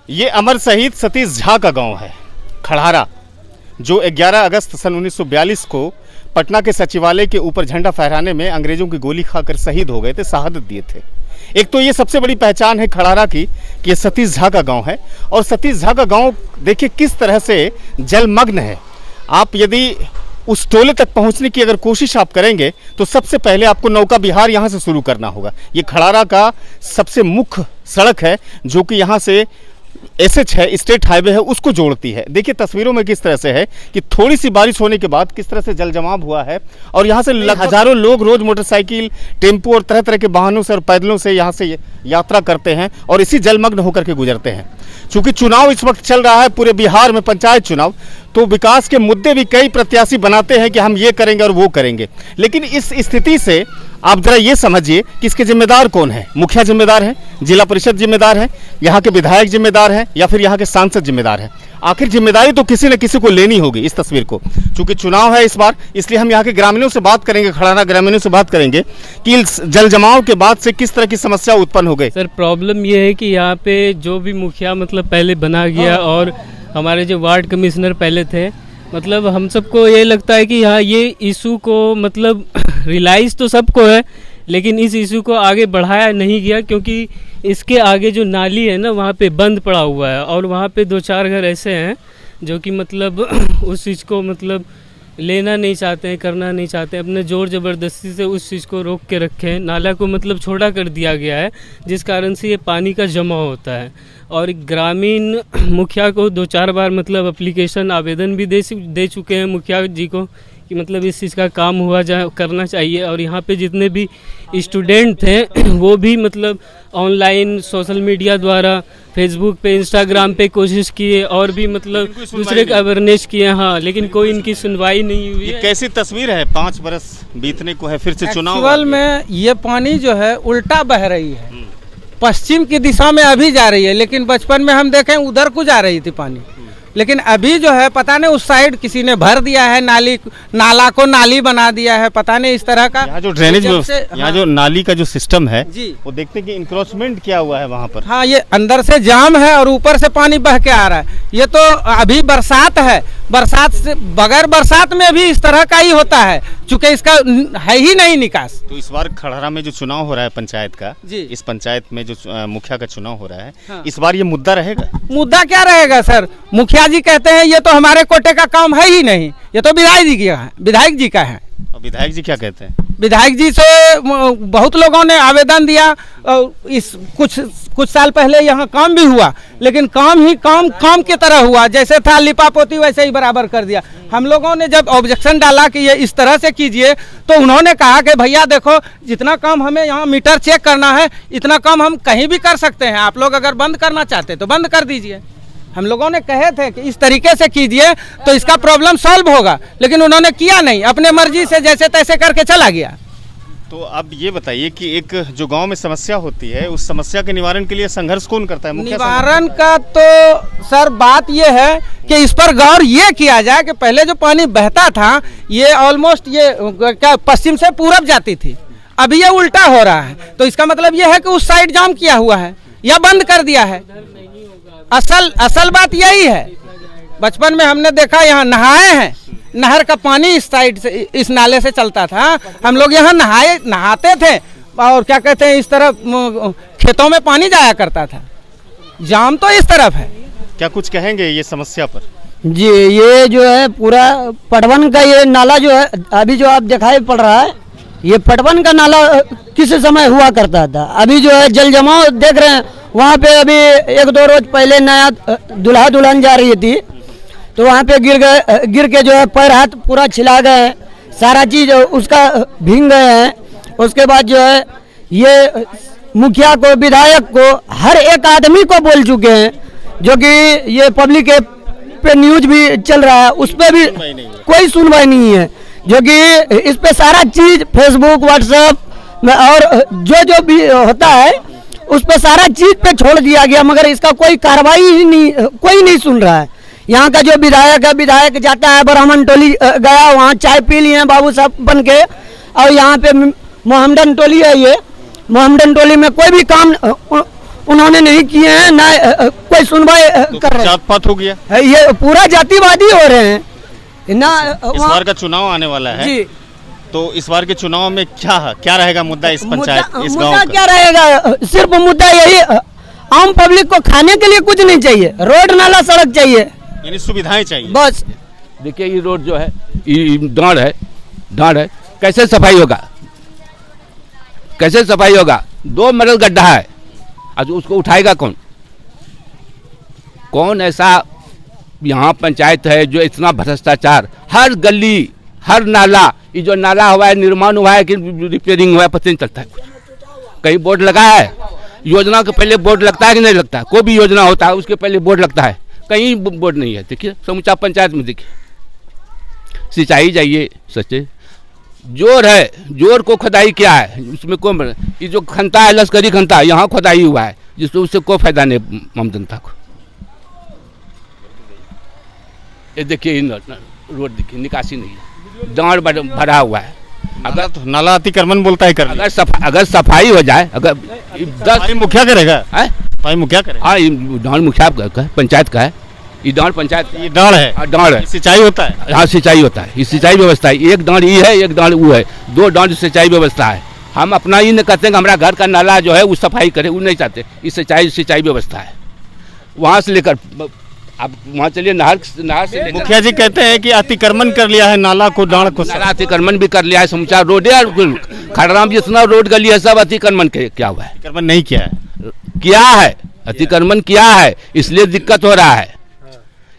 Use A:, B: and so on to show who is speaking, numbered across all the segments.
A: ये अमर शहीद सतीश झा का गांव है खड़ारा, जो 11 अगस्त सन 1942 को पटना के सचिवालय के ऊपर झंडा फहराने में अंग्रेजों की गोली खाकर शहीद हो गए थे, शहादत दिए थे। एक तो ये सबसे बड़ी पहचान है खड़ारा की कि ये सतीश झा का गांव है। और सतीश झा का गांव देखिए किस तरह से जलमग्न है। आप यदि उस टोले तक पहुंचने की अगर कोशिश आप करेंगे तो सबसे पहले आपको नौका विहार यहाँ से शुरू करना होगा। ये खड़ारा का सबसे मुख्य सड़क है जो कि यहाँ से SH है, स्टेट हाईवे है, उसको जोड़ती है। देखिए तस्वीरों में किस तरह से है कि थोड़ी सी बारिश होने के बाद किस तरह से जल जमाव हुआ है। और यहाँ से हजारों लोग रोज मोटरसाइकिल, टेम्पो और तरह तरह के वाहनों से और पैदलों से यहाँ से यात्रा करते हैं और इसी जलमग्न होकर के गुजरते हैं। चूंकि चुनाव इस वक्त चल रहा है पूरे बिहार में, पंचायत चुनाव, तो विकास के मुद्दे भी कई प्रत्याशी बनाते हैं कि हम ये करेंगे और वो करेंगे। लेकिन इस स्थिति से आप जरा ये समझिए कि इसके जिम्मेदार कौन है। मुखिया जिम्मेदार है, जिला परिषद जिम्मेदार है, यहाँ के विधायक जिम्मेदार है, या फिर यहाँ के सांसद जिम्मेदार है। आखिर जिम्मेदारी तो किसी न किसी को लेनी होगी इस तस्वीर को। चूंकि चुनाव है इस बार, इसलिए हम यहाँ के ग्रामीणों से बात करेंगे, खड़ारा ग्रामीणों से बात करेंगे कि जल जमाव के बाद से किस तरह की समस्या उत्पन्न हो गई।
B: सर प्रॉब्लम ये है कि यहाँ पे जो भी मुखिया मतलब पहले बना गया और हमारे जो वार्ड कमिश्नर पहले थे, मतलब हम सबको ये लगता है कि यहाँ ये इशू को मतलब रियलाइज़ तो सबको है, लेकिन इस इशू को आगे बढ़ाया नहीं गया क्योंकि इसके आगे जो नाली है ना वहाँ पे बंद पड़ा हुआ है। और वहाँ पे 2-4 घर ऐसे हैं जो कि मतलब उस चीज़ को मतलब लेना नहीं चाहते हैं, करना नहीं चाहते हैं, अपने ज़ोर ज़बरदस्ती से उस चीज़ को रोक के रखे हैं। नाला को मतलब छोटा कर दिया गया है जिस कारण से ये पानी का जमा होता है। और ग्रामीण मुखिया को 2-4 बार मतलब एप्लीकेशन आवेदन भी दे चुके हैं मुखिया जी को कि मतलब इस चीज़ का काम करना चाहिए। और यहाँ पे जितने भी स्टूडेंट थे वो भी मतलब ऑनलाइन सोशल मीडिया द्वारा फेसबुक पे, इंस्टाग्राम पे कोशिश किए और भी मतलब दूसरे का अवेयरनेस किए, हाँ, लेकिन कोई इनकी सुनवाई नहीं हुई।
A: ये कैसी तस्वीर है? 5 बरस बीतने को है, फिर से चुनाव।
C: एक्चुअल में ये पानी जो है उल्टा बह रही है, पश्चिम की दिशा में अभी जा रही है, लेकिन बचपन में हम देखें उधर को जा रही थी पानी। लेकिन अभी जो है पता नहीं उस साइड किसी ने भर दिया है, नाला को नाली बना दिया है, पता नहीं इस तरह का।
A: यहाँ जो ड्रेनेज यहाँ जो नाली का जो सिस्टम है
C: जी,
A: वो देखते हैं कि इंक्रोचमेंट किया हुआ है वहाँ पर।
C: हाँ, ये अंदर से जाम है और ऊपर से पानी बह के आ रहा है। ये तो अभी बरसात है, बरसात से बगैर बरसात में भी इस तरह का ही होता है, चूंकि इसका है ही नहीं निकास।
A: तो इस बार खड़ारा में जो चुनाव हो रहा है पंचायत का
C: जी,
A: इस पंचायत में जो मुखिया का चुनाव हो रहा है,
C: हाँ,
A: इस बार ये मुद्दा रहेगा?
C: मुद्दा क्या रहेगा सर? मुखिया जी कहते हैं ये तो हमारे कोटे का काम है ही नहीं, ये तो विधायक जी का है।
A: और विधायक जी क्या कहते हैं?
C: विधायक जी से बहुत लोगों ने आवेदन दिया। इस कुछ साल पहले यहाँ काम भी हुआ, लेकिन काम ही काम की तरह हुआ, जैसे था लिपापोती वैसे ही बराबर कर दिया। हम लोगों ने जब ऑब्जेक्शन डाला कि ये इस तरह से कीजिए, तो उन्होंने कहा कि भैया देखो, जितना काम हमें यहाँ मीटर चेक करना है इतना काम हम कहीं भी कर सकते हैं, आप लोग अगर बंद करना चाहते तो बंद कर दीजिए। हम लोगों ने कहे थे कि इस तरीके से कीजिए तो इसका प्रॉब्लम सॉल्व होगा, लेकिन उन्होंने किया नहीं, अपने मर्जी से जैसे तैसे करके चला गया।
A: तो अब ये बताइए कि एक जो गांव में समस्या होती है, उस समस्या के निवारण के लिए संघर्ष कौन करता है?
C: निवारण का तो सर बात ये है कि इस पर गौर ये किया जाए कि पहले जो पानी बहता था ये ऑलमोस्ट ये क्या पश्चिम से पूरब जाती थी, अभी ये उल्टा हो रहा है। तो इसका मतलब ये है कि उस साइड जाम किया हुआ है या बंद कर दिया है। असल बात यही है। बचपन में हमने देखा यहाँ नहाए हैं, नहर का पानी इस साइड से, इस नाले से चलता था, हम लोग यहाँ नहाते थे और क्या कहते हैं इस तरफ खेतों में पानी जाया करता था। जाम तो इस तरफ है।
A: क्या कुछ कहेंगे ये समस्या पर?
D: जी, ये जो है पूरा पटवन का ये नाला जो है अभी जो आप दिखाई पड़ रहा है, ये पटवन का नाला किस समय हुआ करता था। अभी जो है जल जमाव देख रहे हैं, वहाँ पे अभी 1-2 रोज पहले नया दूल्हा दुल्हन जा रही थी तो वहाँ पे गिर के जो है पैर हाथ पूरा छिला गए, सारा चीज़ उसका भीग गए हैं। उसके बाद जो है ये मुखिया को, विधायक को, हर एक आदमी को बोल चुके हैं, जो कि ये पब्लिक पे न्यूज भी चल रहा है, उस पर भी कोई सुनवाई नहीं है। जो कि इस पे सारा चीज़ फेसबुक, व्हाट्सएप और जो भी होता है उस पे सारा चीज़ पे छोड़ दिया गया, मगर इसका कोई कार्रवाई ही नहीं, कोई नहीं सुन रहा है। यहाँ का जो विधायक है, विधायक जाता है ब्राह्मण टोली गया, वहाँ चाय पी लिए बाबू साहब बन के, और यहाँ पे मोहम्मदन टोली है, ये मोहम्मदन टोली में कोई भी काम उन्होंने नहीं किए हैं, ना कोई सुनवाई कर रहे
A: जात पात हो गया।
D: हैं, ये पूरा जातिवादी हो रहे हैं ना।
A: इस बार का चुनाव आने वाला है
D: जी,
A: तो इस बार के चुनाव में क्या रहेगा मुद्दा इस पंचायत इस गांव
D: मुद्दा
A: का?
D: क्या रहेगा? सिर्फ मुद्दा यही, आम पब्लिक को खाने के लिए कुछ नहीं चाहिए, रोड नाला सड़क चाहिए,
A: यानी सुविधाएं चाहिए।
D: बस।
E: देखिए ये रोड जो है ये डांड है, कैसे सफाई होगा? कैसे सफाई होगा? 2 मीटर गड्ढा है, आज उसको उठाएगा कौन? कौन ऐसा यहाँ पंचायत है जो इतना भ्रष्टाचार, हर गली हर नाला, ये जो नाला हुआ है निर्माण हुआ है कि रिपेयरिंग हुआ है पता नहीं चलता है कुछ। कहीं बोर्ड लगा है, योजना के पहले बोर्ड लगता है कि नहीं लगता? कोई भी योजना होता है उसके पहले बोर्ड लगता है, कहीं बोर्ड नहीं है। देखिए समूचा पंचायत में देखिए, सिंचाई चाहिए सच्चे, जोर है, जोर को खुदाई क्या है उसमें कौन? ये जो खंता है लश्करी खंता, यहाँ खुदाई हुआ है जिससे उससे कोई फायदा नहीं आम जनता को। ये देखिए रोड देखिए, निकासी नहीं है, डांड भरा हुआ है।
A: अगर तो नाला अतिक्रमण बोलता है कर,
E: अगर सफाई हो जाए, अगर 10
A: मुखिया करेगा,
E: है
A: भाई मुखिया करेगा।
E: हाँ, ये डांड मुखिया का पंचायत का है, ये डांड पंचायत,
A: ये डांड है,
E: डांड है,
A: सिंचाई होता है।
E: हाँ सिंचाई होता है, ये सिंचाई व्यवस्था है। एक डांड ये है, एक डांड वो है, 2 डांड सिंचाई व्यवस्था है। हम अपना ये नहीं कहते हैं कि हमारा घर का नाला जो है वो सफाई करे, वो नहीं चाहते। ये सिंचाई व्यवस्था है। वहाँ से लेकर आप वहाँ चलिए, नहर से लेकर,
A: मुखिया जी कहते हैं कि अतिक्रमण कर लिया है नाला को, डांड को।
E: नाला अतिक्रमण भी कर लिया है, समूचा रोड है, खड़राम जितना रोड गली है सब अतिक्रमण क्या हुआ है?
A: अतिक्रमण नहीं किया है,
E: किया है, अतिक्रमण किया है, इसलिए दिक्कत हो रहा है।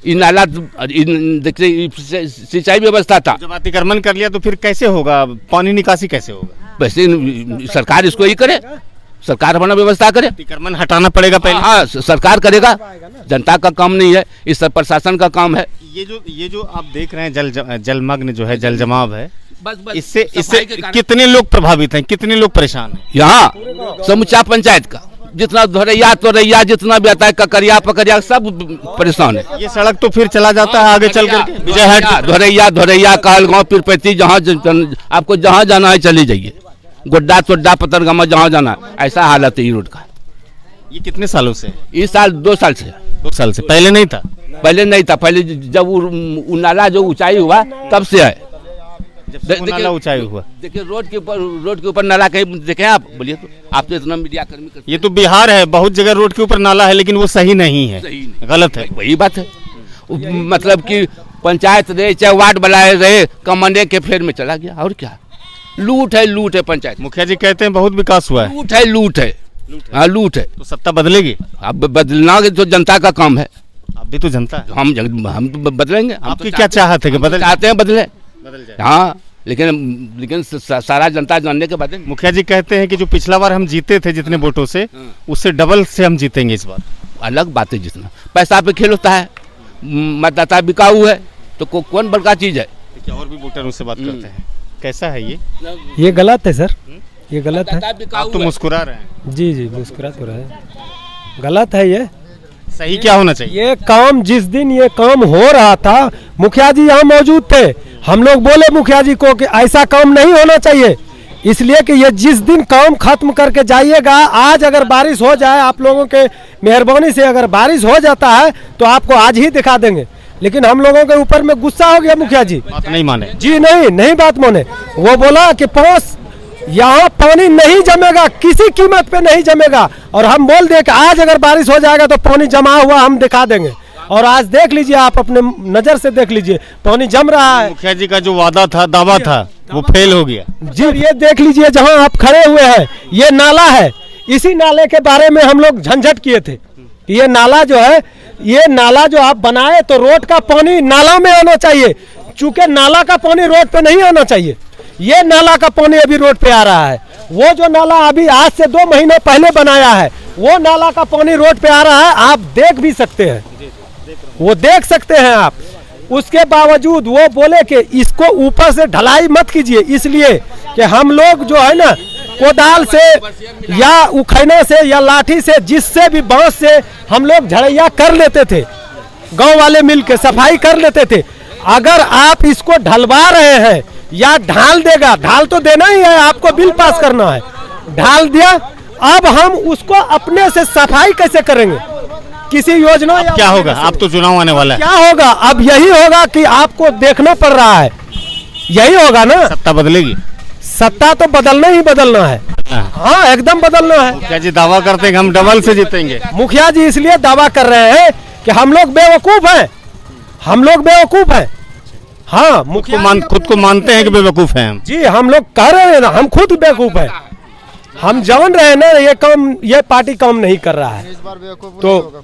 E: ये नाला देखिए सिंचाई व्यवस्था था,
A: जब अतिक्रमण कर लिया तो फिर कैसे होगा? पानी निकासी कैसे होगा?
E: वैसे सरकार इसको ही करे, सरकार अपना व्यवस्था करे।
A: अतिक्रमण हटाना पड़ेगा पहले।
E: हाँ सरकार करेगा, जनता का काम नहीं है, इस सब प्रशासन का काम है।
A: ये जो आप देख रहे हैं जलमग्न जो है, जल जमाव है,
E: बस
A: इससे कितने लोग प्रभावित हैं, कितने लोग परेशान हैं?
E: यहाँ समूचा पंचायत का जितना धोरैया जितना भी आता है, ककरिया पकरिया सब परेशान है।
A: ये सड़क तो फिर चला जाता है आगे चल करके विजयहाट,
E: धोरैया कहलगांव पीरपैती, जहाँ आपको जहाँ जाना है चले जाइए, गोड्डा चोड्डा पतरगमा जहाँ जाना है, ऐसा हालत है ये रोड का।
A: ये कितने सालों से?
E: इस साल 2 साल से।
A: 2 साल से पहले नहीं था?
E: पहले नहीं था, पहले जब वो नाला जो ऊंचाई हुआ तब से है।
A: नाला ऊंचाई हुआ,
E: देखिए रोड के ऊपर नाला कहीं देखे आप? बोलिए तो, आप तो इतना मीडिया कर्मी।
A: ये तो बिहार है, बहुत जगह रोड के ऊपर नाला है लेकिन वो सही नहीं है, गलत है।
E: वही बात है, मतलब कि पंचायत रहे चाहे वार्ड बनाए रहे, कमाने के फेर में चला गया। और क्या, लूट है पंचायत।
A: मुखिया जी कहते हैं बहुत विकास हुआ है।
E: लूट है हाँ, लूट है।
A: तो सत्ता बदलेगी?
E: अब बदलना तो जनता का काम है,
A: आप भी तो जनता है।
E: हम तो बदलेंगे।
A: आपकी क्या चाहत है कि बदल
E: चाहते हैं बदले
A: जाए?
E: हाँ, लेकिन सारा जनता जानने के बाद।
A: मुखिया जी कहते हैं कि जो पिछला बार हम जीते थे जितने वोटों से, उससे डबल से हम जीतेंगे इस बार।
E: अलग बात है, जितना पैसा पे खेल होता है, मतदाता बिकाऊ है तो कौन बड़का चीज है?
A: और भी वोटर उससे बात करते हैं, कैसा है
F: ये गलत है सर, ये गलत है।
A: आप तो मुस्कुरा रहे हैं।
F: जी मुस्कुरा तो रहे हैं, गलत है ये।
A: सही क्या होना चाहिए?
F: ये काम जिस दिन ये काम हो रहा था, मुखिया जी यहाँ मौजूद थे, हम लोग बोले मुखिया जी को कि ऐसा काम नहीं होना चाहिए, इसलिए कि ये जिस दिन काम खत्म करके जाइएगा, आज अगर बारिश हो जाए, आप लोगों के मेहरबानी से अगर बारिश हो जाता है तो आपको आज ही दिखा देंगे। लेकिन हम लोगों के ऊपर में गुस्सा हो गया मुखिया जी,
A: बात नहीं माने
F: जी, नहीं बात माने। वो बोला कि यहाँ पानी नहीं जमेगा, किसी कीमत पे नहीं जमेगा, और हम बोल दे कि आज अगर बारिश हो जाएगा तो पानी जमा हुआ हम दिखा देंगे। और आज देख लीजिए, आप अपने नजर से देख लीजिए, पानी जम रहा है।
A: मुखिया जी का जो वादा था, दावा था, वो फेल हो गया
F: जी। ये देख लीजिए जहाँ आप खड़े हुए हैं, ये नाला है, इसी नाले के बारे में हम लोग झंझट किए थे कि ये नाला जो है, ये नाला जो आप बनाए तो रोड का पानी नाला में आना चाहिए, चूंकि नाला का पानी रोड पे नहीं आना चाहिए। ये नाला का पानी अभी रोड पे आ रहा है। वो जो नाला अभी आज से 2 महीने पहले बनाया है, वो नाला का पानी रोड पे आ रहा है, आप देख भी सकते हैं, वो देख सकते हैं आप। उसके बावजूद वो बोले कि इसको ऊपर से ढलाई मत कीजिए, इसलिए कि हम लोग जो है ना, कोदाल से या उखैने से या लाठी से, जिससे भी बांस से हम लोग झड़ैया कर लेते थे, गांव वाले मिलकर सफाई कर लेते थे। अगर आप इसको ढलवा रहे हैं या ढाल देगा, ढाल तो देना ही है, आपको बिल पास करना है, ढाल दिया, अब हम उसको अपने से सफाई कैसे करेंगे? किसी योजना या
A: क्या होगा? अब तो चुनाव आने वाला है,
F: क्या होगा? अब यही होगा कि आपको देखना पड़ रहा है, यही होगा ना।
A: सत्ता बदलेगी।
F: सत्ता तो बदलना ही बदलना है, हाँ एकदम बदलना है।
A: क्या जी दावा करते हैं कि हम डबल से जीतेंगे?
F: मुखिया जी इसलिए दावा कर रहे हैं कि हम लोग बेवकूफ हैं, हम लोग बेवकूफ हैं। हाँ मुखिया
A: खुद को मानते हैं कि बेवकूफ हैं हम।
F: जी, हम लोग कह रहे हैं ना, हम खुद बेवकूफ हैं। हम जान रहे हैं ना ये पार्टी काम नहीं कर रहा है, तो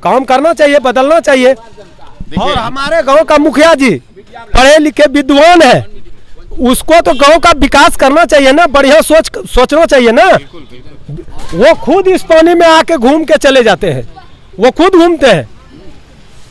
F: काम करना चाहिए, बदलना चाहिए। और हमारे गांव का मुखिया जी पढ़े लिखे विद्वान है, उसको तो गांव का विकास करना चाहिए ना, बढ़िया सोचना चाहिए ना। वो खुद इस पानी में आके घूम के चले जाते हैं, वो खुद घूमते हैं,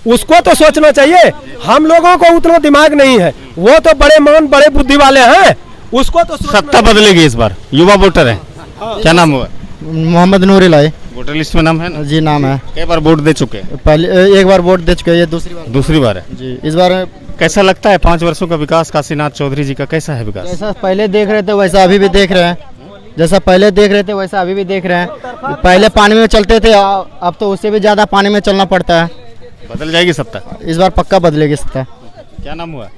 F: उसको तो सोचना चाहिए। हम लोगों को उतना दिमाग नहीं है, वो तो बड़े मान बड़े बुद्धि वाले हैं, उसको तो
A: सत्ता बदलेगी इस बार। युवा वोटर है, क्या नाम हुआ?
G: मोहम्मद नूर इलाही।
A: वोटर लिस्ट में नाम है ना?
G: जी नाम है।
A: कई बार वोट दे चुके हैं?
G: पहले एक बार वोट दे चुके हैं, ये दूसरी बार
A: है
G: जी। इस बार
A: कैसा लगता है 5 वर्षों का विकास काशीनाथ चौधरी जी का? कैसा है विकास?
G: जैसा पहले देख रहे थे वैसा अभी भी देख रहे हैं, जैसा पहले देख रहे थे वैसा अभी भी देख रहे हैं। पहले पानी में चलते थे, अब तो उससे भी ज्यादा पानी में चलना पड़ता है।
A: बदल जाएगी सत्ता
G: इस बार पक्का बदलेगी सत्ता।
A: क्या नाम हुआ?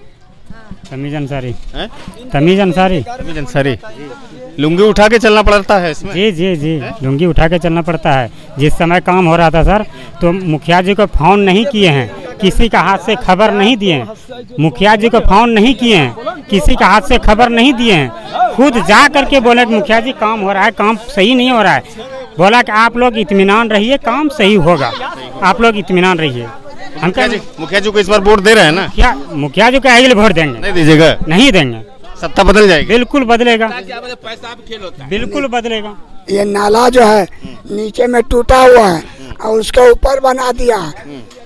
H: तमीज अंसारी।
A: हैं?
H: तमीज अंसारी।
A: तमीज अंसारी। लुंगी उठा के चलना पड़ता है इसमें?
H: जी जी जी, लुंगी उठा के चलना पड़ता है। जिस समय काम हो रहा था सर, तो मुखिया जी को फोन नहीं किए हैं, किसी का हाथ से खबर नहीं दिए हैं। मुखिया जी को फोन नहीं किए हैं, किसी का हाथ से खबर नहीं दिए हैं। खुद जा करके बोले कि मुखिया जी काम हो रहा है, काम सही नहीं हो रहा है। बोला कि आप लोग इत्मीनान रहिए, काम सही होगा, आप लोग इत्मीनान रहिए। हम
A: मुखिया जी को इस बार वोट दे रहे हैं ना?
H: क्या मुखिया जी को आगे वोट देंगे?
A: नहीं दीजिएगा?
H: नहीं देंगे।
A: सत्ता बदल जाएगी?
H: बिल्कुल बदलेगा, बिल्कुल बदलेगा।
I: ये नाला जो है नीचे में टूटा हुआ है और उसके ऊपर बना दिया है,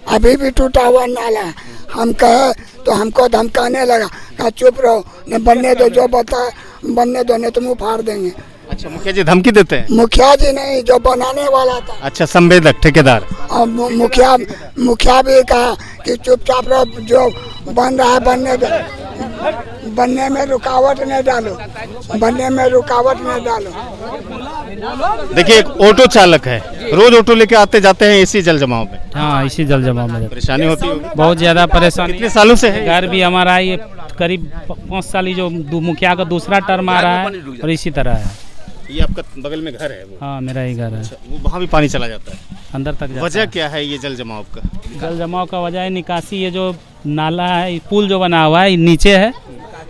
I: अभी भी टूटा हुआ नाला। हम कहे तो हमको धमकाने लगा, कहा चुप रहो, न बनने दो, जो बता बनने दो, नहीं तो मुँह फाड़ देंगे।
A: अच्छा, मुखिया जी धमकी देते हैं?
I: मुखिया जी नहीं, जो बनाने वाला था।
A: अच्छा, संवेदक ठेकेदार।
I: और मुखिया भी कहा कि चुपचाप रहो, जो बन रहा है बनने दो, बनने में रुकावट नहीं डालो, बनने में रुकावट नहीं डालो।
A: देखिए, एक ऑटो चालक है, रोज ऑटो लेके आते जाते हैं इसी जल जमाव में।
B: हाँ, इसी जल जमाव में
A: परेशानी होती है?
B: बहुत ज़्यादा परेशानी।
A: कितने सालों से है?
B: घर भी हमारा ये करीब 5 साल ही, जो मुखिया का दूसरा टर्म आ रहा है, और इसी तरह है।
A: ये आपका बगल में घर है वो?
B: हाँ, मेरा ही घर है।
A: अच्छा, वो वहाँ भी पानी चला जाता है
B: अंदर तक जाता
A: वजह
B: है।
A: क्या है ये जल जमाव का?
B: जल जमाव का वजह है निकासी, ये जो नाला है, पुल जो बना हुआ है नीचे है,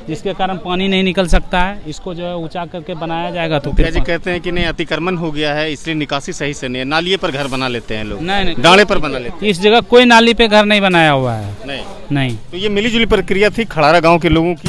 B: जिसके कारण पानी नहीं निकल सकता है। इसको जो है ऊंचा करके बनाया जाएगा तो
A: फिर जी कहते हैं कि नहीं, अतिक्रमण हो गया है, इसलिए निकासी सही से नहीं है, नालिए पर घर बना लेते हैं लोग।
B: नहीं,
A: डाले पर बना लेते हैं।
B: इस जगह कोई नाली पे घर नहीं बनाया हुआ है।
A: नहीं
B: नहीं।
A: तो ये मिलीजुली प्रक्रिया थी खड़ारा गाँव के लोगों की।